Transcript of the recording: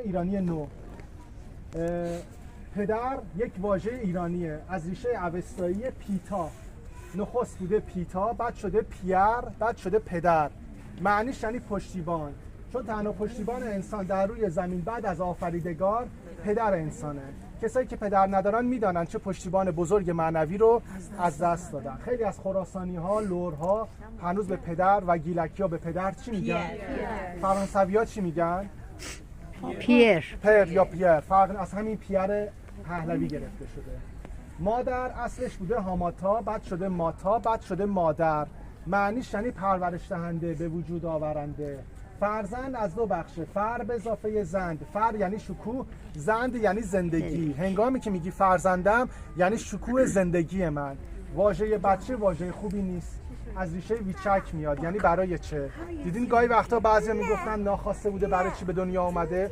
ایرانی نو. پدر یک واژه ایرانیه از ریشه اوستایی پیتا. نخست بوده پیتا، بعد شده پیر، بعد شده پدر. معنیش یعنی پشتیبان، چون تنها پشتیبان انسان در روی زمین بعد از آفریدگار پدر انسانه. کسایی که پدر ندارن میدانن چه پشتیبان بزرگ معنوی رو از دست دادن. خیلی از خراسانی ها، لرها هنوز به پدر و گیلکی ها به پدر چی میگن؟ فرانسوی ها چی میگن؟ پیر. پر یا پیر. فرق از همین پیر پهلوی گرفته شده. مادر اصلش بوده هاماتا، بعد شده ماتا، بعد شده مادر. معنیش یعنی پرورش دهنده، به وجود آورنده. فرزند از دو بخشه، فر به اضافه زند. فر یعنی شکوه، زند یعنی زندگی. هنگامی که میگی فرزندم یعنی شکوه زندگی من. واژه بچه واژه خوبی نیست، از ریشه ویچک میاد، یعنی برای چه. دیدین گاهی وقتا بعضیا میگفتن ناخواسته بوده برای چی به دنیا آمده.